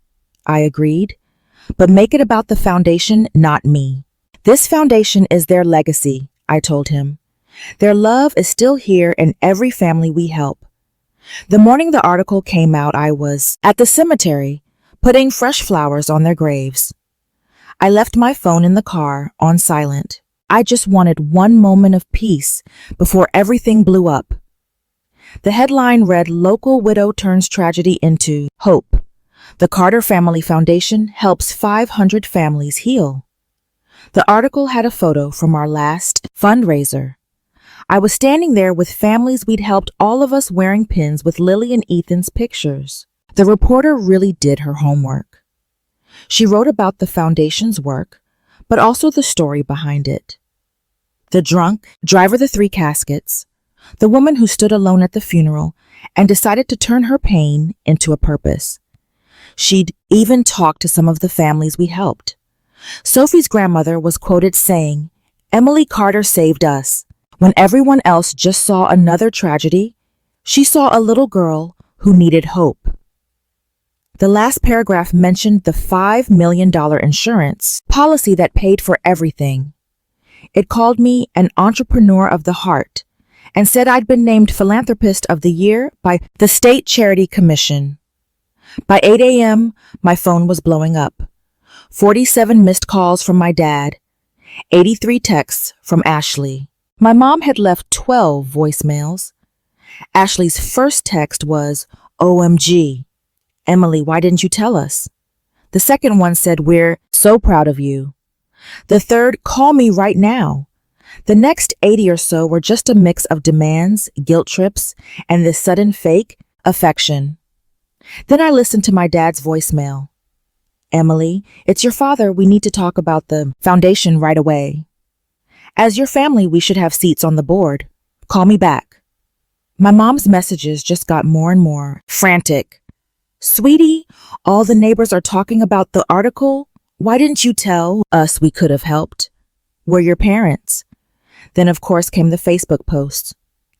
I agreed, "but make it about the foundation, not me. This foundation is their legacy," I told him. "Their love is still here in every family we help." The morning the article came out, I was at the cemetery, putting fresh flowers on their graves. I left my phone in the car on silent. I just wanted one moment of peace before everything blew up. The headline read, "Local Widow Turns Tragedy into Hope. The Carter Family Foundation Helps 500 Families Heal." The article had a photo from our last fundraiser. I was standing there with families we'd helped, all of us wearing pins with Lily and Ethan's pictures. The reporter really did her homework. She wrote about the foundation's work, but also the story behind it. The drunk driver, the 3 caskets, the woman who stood alone at the funeral and decided to turn her pain into a purpose. She'd even talked to some of the families we helped. Sophie's grandmother was quoted saying, "Emily Carter saved us. When everyone else just saw another tragedy, she saw a little girl who needed hope." The last paragraph mentioned the $5 million insurance policy that paid for everything. It called me an entrepreneur of the heart and said I'd been named Philanthropist of the Year by the State Charity Commission. By 8 a.m., my phone was blowing up. 47 missed calls from my dad, 83 texts from Ashley. My mom had left 12 voicemails. Ashley's first text was, "OMG, Emily, why didn't you tell us?" The second one said, "We're so proud of you." The third, "Call me right now." The next 80 or so were just a mix of demands, guilt trips, and this sudden fake affection. Then I listened to my dad's voicemail. "Emily, it's your father. We need to talk about the foundation right away. As your family, we should have seats on the board. Call me back." My mom's messages just got more and more frantic. "Sweetie, all the neighbors are talking about the article. Why didn't you tell us we could have helped? We're your parents." Then, of course, came the Facebook posts.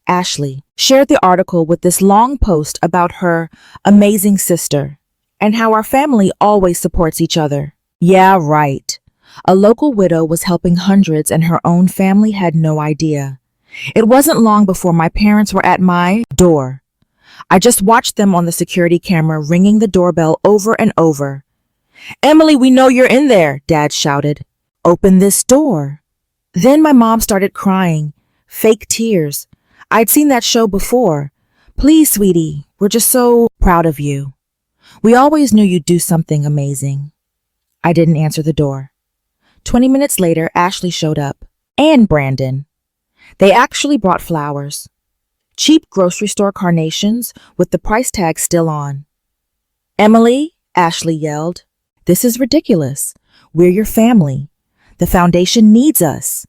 Ashley, shared the article with this long post about her amazing sister and how our family always supports each other. Yeah, right. A local widow was helping hundreds and her own family had no idea. It wasn't long before my parents were at my door. I just watched them on the security camera ringing the doorbell over and over. "Emily, we know you're in there," Dad shouted. "Open this door." Then my mom started crying, fake tears. I'd seen that show before. "Please, sweetie, we're just so proud of you. We always knew you'd do something amazing." I didn't answer the door. 20 minutes later, Ashley showed up, and Brandon. They actually brought flowers. Cheap grocery store carnations with the price tag still on. "Emily," Ashley yelled, "this is ridiculous. We're your family. The foundation needs us."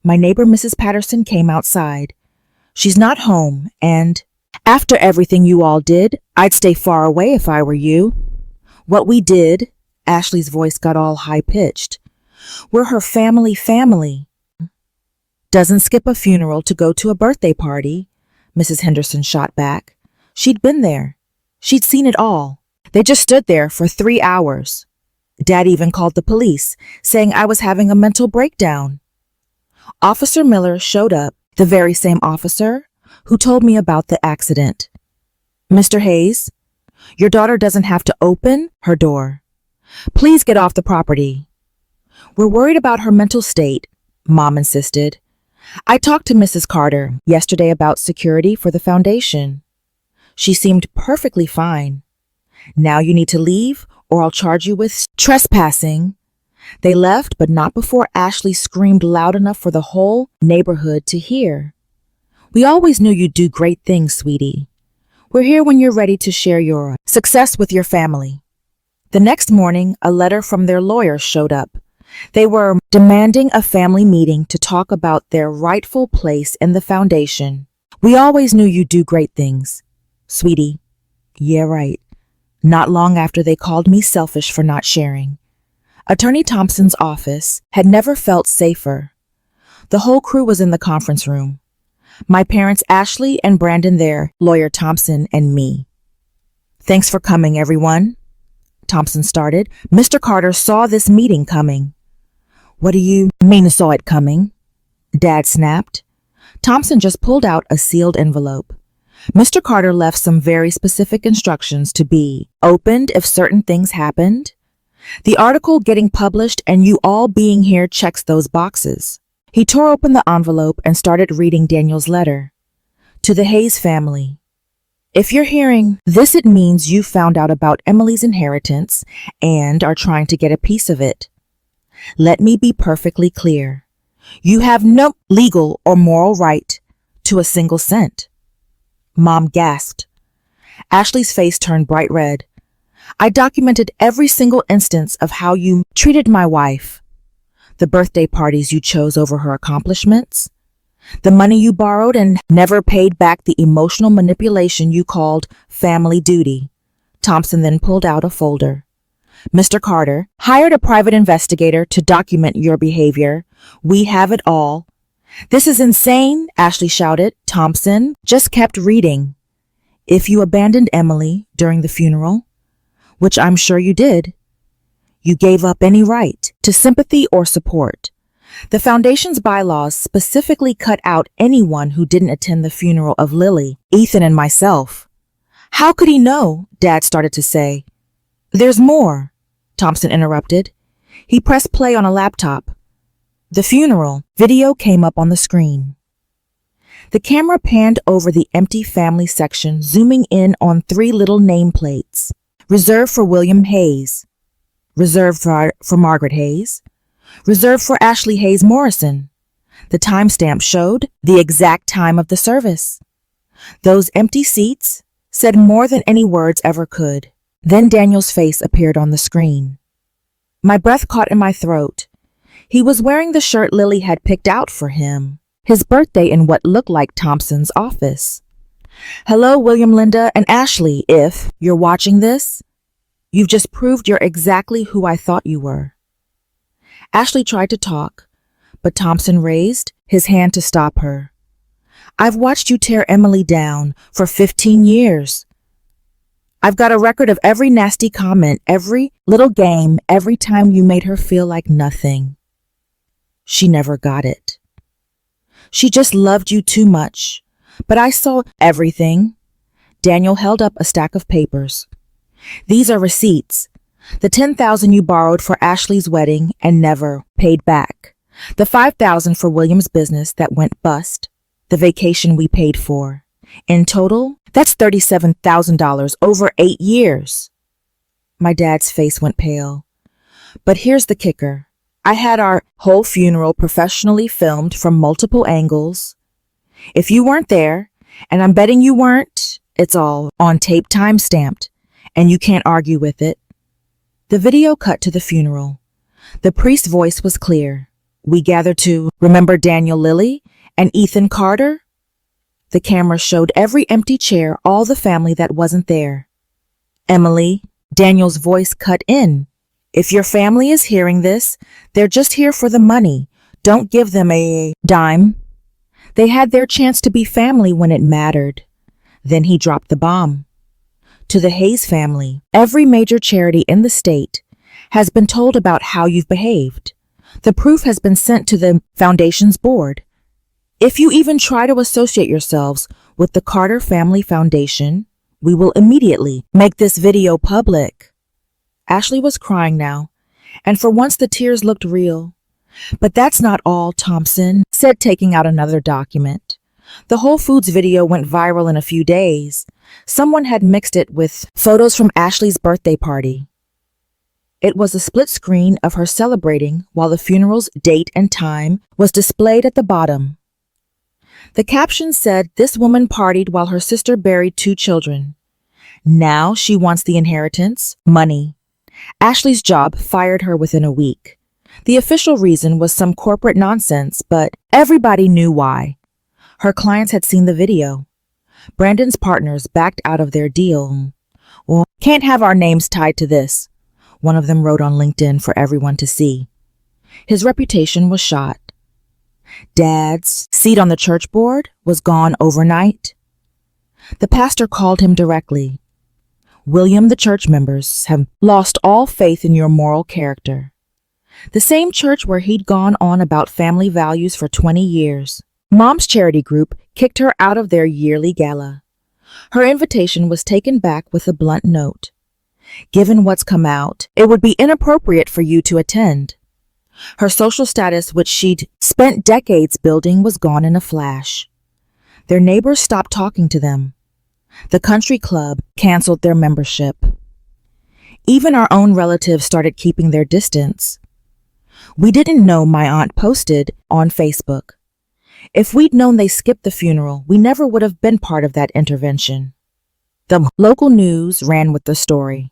My neighbor, Mrs. Patterson, came outside. "She's not home, and after everything you all did, I'd stay far away if I were you." "What we did," Ashley's voice got all high-pitched. "We're her family. Doesn't skip a funeral to go to a birthday party," Mrs. Henderson shot back. She'd been there. She'd seen it all. They just stood there for 3 hours. Dad even called the police, saying I was having a mental breakdown. Officer Miller showed up, the very same officer who told me about the accident. "Mr. Hayes, your daughter doesn't have to open her door. Please get off the property." "We're worried about her mental state," Mom insisted. "I talked to Mrs. Carter yesterday about security for the foundation. She seemed perfectly fine. Now you need to leave or I'll charge you with trespassing." They left, but not before Ashley screamed loud enough for the whole neighborhood to hear. "We always knew you'd do great things, sweetie. We're here when you're ready to share your success with your family." The next morning, a letter from their lawyers showed up. They were demanding a family meeting to talk about their rightful place in the foundation. "We always knew you'd do great things, sweetie." Yeah, right. Not long after, they called me selfish for not sharing. Attorney Thompson's office had never felt safer. The whole crew was in the conference room. My parents, Ashley and Brandon there, lawyer Thompson, and me. "Thanks for coming, everyone," Thompson started. "Mr. Carter saw this meeting coming." "What do you mean saw it coming?" Dad snapped. Thompson just pulled out a sealed envelope. "Mr. Carter left some very specific instructions to be opened if certain things happened. The article getting published and you all being here checks those boxes." He tore open the envelope and started reading Daniel's letter. "To the Hayes family. If you're hearing this, it means you found out about Emily's inheritance and are trying to get a piece of it. Let me be perfectly clear. You have no legal or moral right to a single cent." Mom gasped. Ashley's face turned bright red. "I documented every single instance of how you treated my wife. The birthday parties you chose over her accomplishments. The money you borrowed and never paid back, the emotional manipulation you called family duty." Thompson then pulled out a folder. "Mr. Carter hired a private investigator to document your behavior. We have it all." "This is insane," Ashley shouted. Thompson just kept reading. "If you abandoned Emily during the funeral, which I'm sure you did, you gave up any right to sympathy or support. The foundation's bylaws specifically cut out anyone who didn't attend the funeral of Lily, Ethan, and myself." "How could he know?" Dad started to say. "There's more," Thompson interrupted. He pressed play on a laptop. The funeral video came up on the screen. The camera panned over the empty family section, zooming in on 3 little nameplates. "Reserved for William Hayes. Reserved for Margaret Hayes. Reserved for Ashley Hayes Morrison." The timestamp showed the exact time of the service. Those empty seats said more than any words ever could. Then Daniel's face appeared on the screen. My breath caught in my throat. He was wearing the shirt Lily had picked out for him. His birthday in what looked like Thompson's office. "Hello, William, Linda, and Ashley. If you're watching this, you've just proved you're exactly who I thought you were." Ashley tried to talk, but Thompson raised his hand to stop her. I've watched you tear Emily down for 15 years. I've got a record of every nasty comment, every little game, every time you made her feel like nothing. She never got it. She just loved you too much. But I saw everything. Daniel held up a stack of papers. These are receipts. The $10,000 you borrowed for Ashley's wedding and never paid back. The $5,000 for William's business that went bust. The vacation we paid for. In total, that's $37,000 over 8 years. My dad's face went pale. But here's the kicker. I had our whole funeral professionally filmed from multiple angles. If you weren't there, and I'm betting you weren't, it's all on tape time-stamped, and you can't argue with it. The video cut to the funeral. The priest's voice was clear. We gathered to remember Daniel Lilly and Ethan Carter. The camera showed every empty chair, all the family that wasn't there. Emily, Daniel's voice cut in. If your family is hearing this, they're just here for the money. Don't give them a dime. They had their chance to be family when it mattered. Then he dropped the bomb. To the Hayes family, every major charity in the state has been told about how you've behaved. The proof has been sent to the foundation's board. If you even try to associate yourselves with the Carter Family Foundation, we will immediately make this video public. Ashley was crying now, and for once the tears looked real. But that's not all, Thompson said, taking out another document. The Whole Foods video went viral in a few days. Someone had mixed it with photos from Ashley's birthday party. It was a split screen of her celebrating while the funeral's date and time was displayed at the bottom. The caption said, "This woman partied while her sister buried 2 children. Now she wants the inheritance, money." Ashley's job fired her within a week. The official reason was some corporate nonsense, but everybody knew why. Her clients had seen the video. Brandon's partners backed out of their deal. "Well, can't have our names tied to this," one of them wrote on LinkedIn for everyone to see. His reputation was shot. Dad's seat on the church board was gone overnight. The pastor called him directly. "William, the church members have lost all faith in your moral character." The same church where he'd gone on about family values for 20 years. Mom's charity group kicked her out of their yearly gala. Her invitation was taken back with a blunt note. "Given what's come out, it would be inappropriate for you to attend." Her social status, which she'd spent decades building, was gone in a flash. Their neighbors stopped talking to them. The country club canceled their membership. Even our own relatives started keeping their distance. "We didn't know," my aunt posted on Facebook. "If we'd known they skipped the funeral, we never would have been part of that intervention." The local news ran with the story.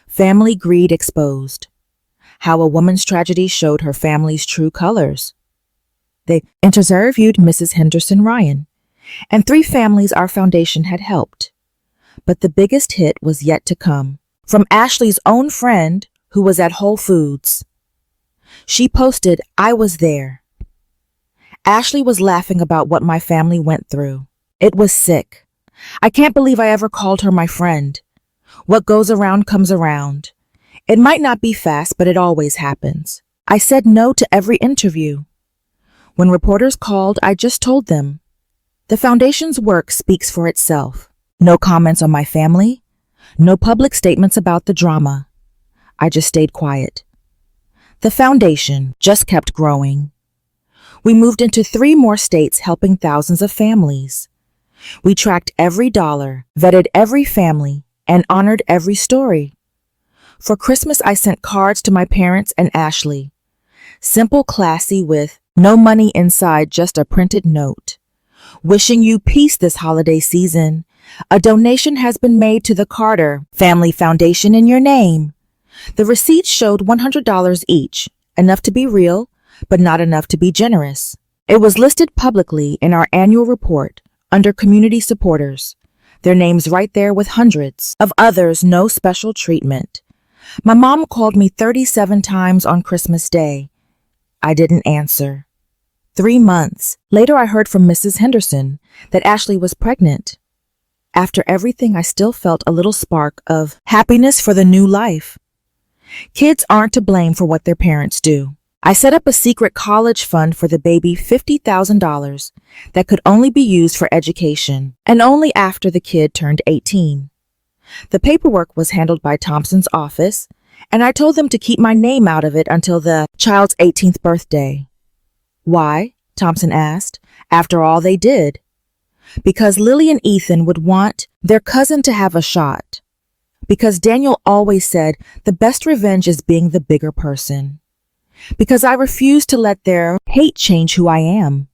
Family greed exposed. How a woman's tragedy showed her family's true colors. They interviewed Mrs. Henderson Ryan, and 3 families our foundation had helped. But the biggest hit was yet to come, from Ashley's own friend who was at Whole Foods. She posted, "I was there." Ashley was laughing about what my family went through. It was sick. I can't believe I ever called her my friend. What goes around comes around. It might not be fast, but it always happens. I said no to every interview. When reporters called, I just told them. The foundation's work speaks for itself. No comments on my family. No public statements about the drama. I just stayed quiet. The foundation just kept growing. We moved into 3 more states, helping thousands of families. We tracked every dollar, vetted every family, and honored every story. For Christmas, I sent cards to my parents and Ashley. Simple, classy, with no money inside, just a printed note. "Wishing you peace this holiday season. A donation has been made to the Carter Family Foundation in your name." The receipts showed $100 each, enough to be real, but not enough to be generous. It was listed publicly in our annual report under community supporters. Their names right there with hundreds of others, no special treatment. My mom called me 37 times on Christmas Day. I didn't answer. 3 months. Later, I heard from Mrs. Henderson that Ashley was pregnant. After everything, I still felt a little spark of happiness for the new life. Kids aren't to blame for what their parents do. I set up a secret college fund for the baby, $50,000, that could only be used for education, and only after the kid turned 18. The paperwork was handled by Thompson's office, and I told them to keep my name out of it until the child's 18th birthday. Why? Thompson asked. After all they did. Because Lily and Ethan would want their cousin to have a shot. Because Daniel always said the best revenge is being the bigger person. Because I refuse to let their hate change who I am.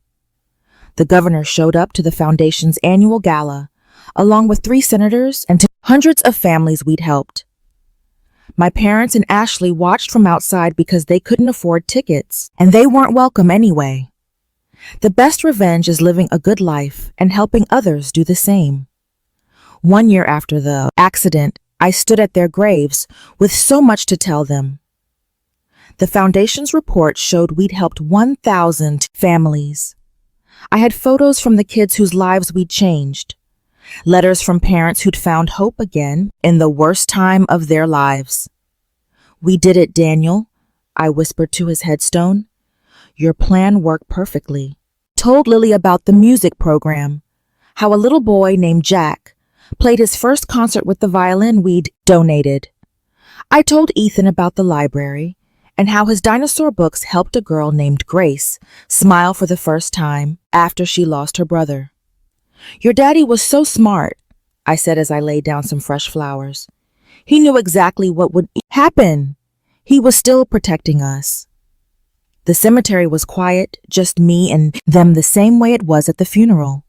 The governor showed up to the foundation's annual gala, along with 3 senators and hundreds of families we'd helped. My parents and Ashley watched from outside because they couldn't afford tickets, and they weren't welcome anyway. The best revenge is living a good life and helping others do the same. 1 year after the accident, I stood at their graves with so much to tell them. The foundation's report showed we'd helped 1,000 families. I had photos from the kids whose lives we'd changed. Letters from parents who'd found hope again in the worst time of their lives. We did it, Daniel, I whispered to his headstone. Your plan worked perfectly. Told Lily about the music program, how a little boy named Jack played his first concert with the violin we'd donated. I told Ethan about the library and how his dinosaur books helped a girl named Grace smile for the first time after she lost her brother. Your daddy was so smart, I said as I laid down some fresh flowers. He knew exactly what would happen. He was still protecting us. The cemetery was quiet, just me and them, the same way it was at the funeral.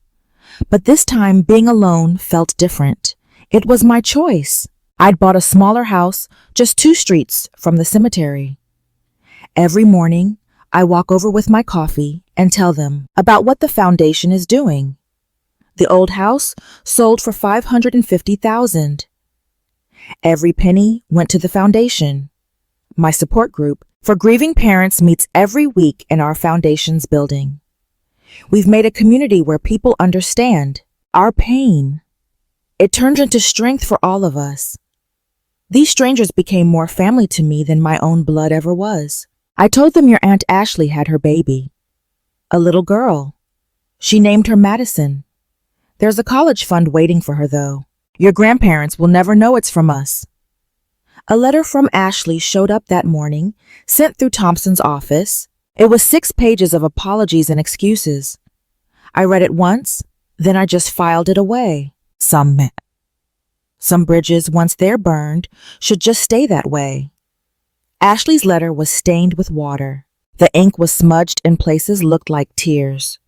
But this time, being alone felt different. It was my choice. I'd bought a smaller house just 2 streets from the cemetery. Every morning, I walk over with my coffee and tell them about what the foundation is doing. The old house sold for $550,000. Every penny went to the foundation. My support group for grieving parents meets every week in our foundation's building. We've made a community where people understand our pain. It turned into strength for all of us. These strangers became more family to me than my own blood ever was. I told them your Aunt Ashley had her baby, a little girl. She named her Madison. There's a college fund waiting for her, though. Your grandparents will never know it's from us. A letter from Ashley showed up that morning, sent through Thompson's office. It was 6 pages of apologies and excuses. I read it once, then I just filed it away. Some bridges, once they're burned, should just stay that way. Ashley's letter was stained with water. The ink was smudged in places looked like tears.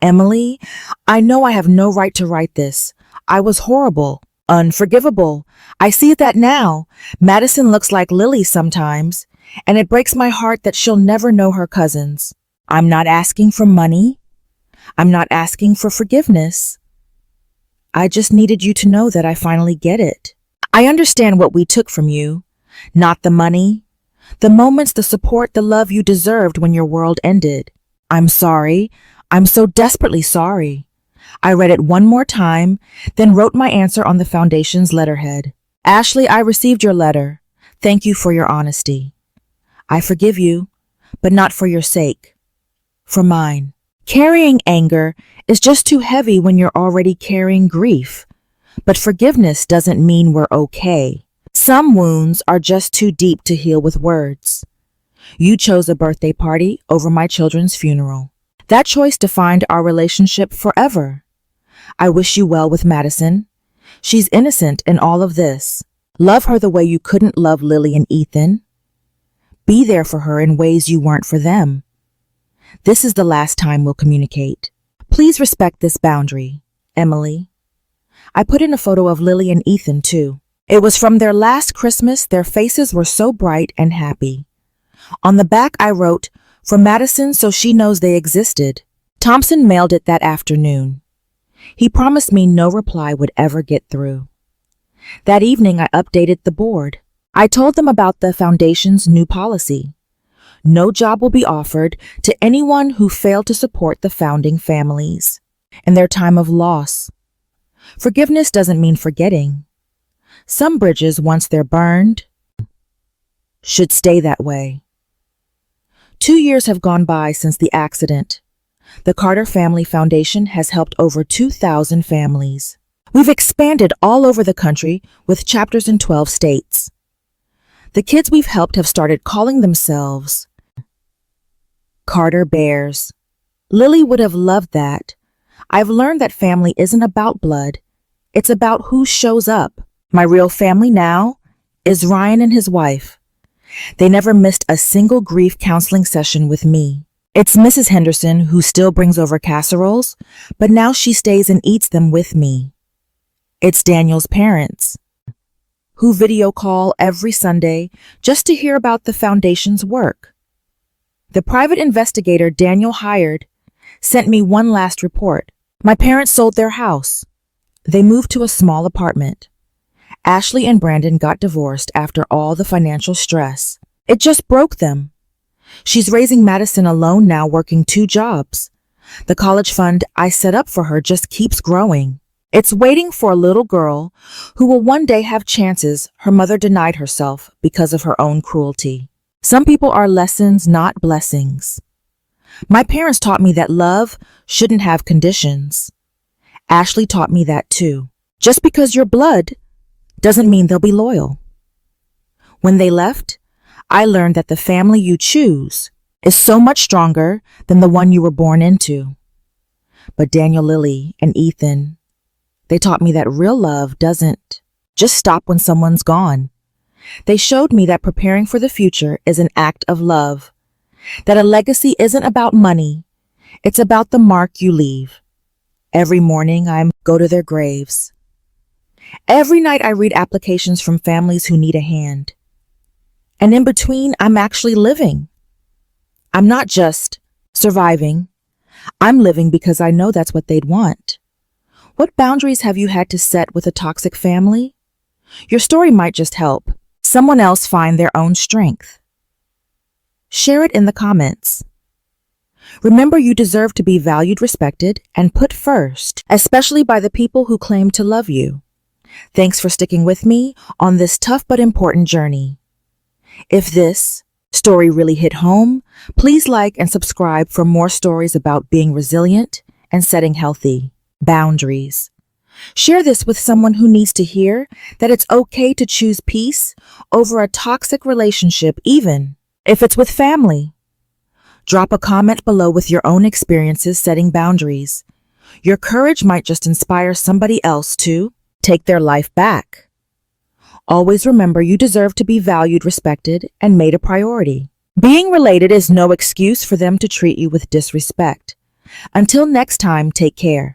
Emily, I know I have no right to write this. I was horrible, unforgivable. I see that now. Madison looks like Lily sometimes, and it breaks my heart that she'll never know her cousins. I'm not asking for money. I'm not asking for forgiveness. I just needed you to know that I finally get it. I understand what we took from you, not the money, the moments, the support, the love you deserved when your world ended. I'm sorry. I'm so desperately sorry. I read it one more time, then wrote my answer on the foundation's letterhead. Ashley, I received your letter. Thank you for your honesty. I forgive you, but not for your sake. For mine. Carrying anger is just too heavy when you're already carrying grief. But forgiveness doesn't mean we're okay. Some wounds are just too deep to heal with words. You chose a birthday party over my children's funeral. That choice defined our relationship forever. I wish you well with Madison. She's innocent in all of this. Love her the way you couldn't love Lily and Ethan. Be there for her in ways you weren't for them. This is the last time we'll communicate. Please respect this boundary, Emily. I put in a photo of Lily and Ethan, too. It was from their last Christmas. Their faces were so bright and happy. On the back, I wrote, "For Madison, so she knows they existed." Thompson mailed it that afternoon. He promised me no reply would ever get through. That evening, I updated the board. I told them about the foundation's new policy. No job will be offered to anyone who failed to support the founding families in their time of loss. Forgiveness doesn't mean forgetting. Some bridges, once they're burned, should stay that way. 2 years have gone by since the accident. The Carter Family Foundation has helped over 2,000 families. We've expanded all over the country with chapters in 12 states. The kids we've helped have started calling themselves Carter Bears. Lily would have loved that. I've learned that family isn't about blood. It's about who shows up. My real family now is Ryan and his wife. They never missed a single grief counseling session with me. It's Mrs. Henderson who still brings over casseroles, but now she stays and eats them with me. It's Daniel's parents, who video call every Sunday just to hear about the foundation's work. The private investigator Daniel hired sent me one last report. My parents sold their house. They moved to a small apartment. Ashley and Brandon got divorced after all the financial stress. It just broke them. She's raising Madison alone now, working 2 jobs. The college fund I set up for her just keeps growing. It's waiting for a little girl who will one day have chances her mother denied herself because of her own cruelty. Some people are lessons, not blessings. My parents taught me that love shouldn't have conditions. Ashley taught me that too. Just because you're blood doesn't mean they'll be loyal. When they left, I learned that the family you choose is so much stronger than the one you were born into. But Daniel, Lily, and Ethan, they taught me that real love doesn't just stop when someone's gone. They showed me that preparing for the future is an act of love, that a legacy isn't about money, it's about the mark you leave. Every morning I go to their graves. Every night I read applications from families who need a hand. And in between, I'm actually living. I'm not just surviving. I'm living because I know that's what they'd want. What boundaries have you had to set with a toxic family? Your story might just help someone else find their own strength. Share it in the comments. Remember, you deserve to be valued, respected, and put first, especially by the people who claim to love you. Thanks for sticking with me on this tough but important journey. If this story really hit home, please like and subscribe for more stories about being resilient and setting healthy boundaries. Share this with someone who needs to hear that it's okay to choose peace over a toxic relationship, even if it's with family. Drop a comment below with your own experiences setting boundaries. Your courage might just inspire somebody else to take their life back. Always remember, you deserve to be valued, respected, and made a priority. Being related is no excuse for them to treat you with disrespect. Until next time, take care.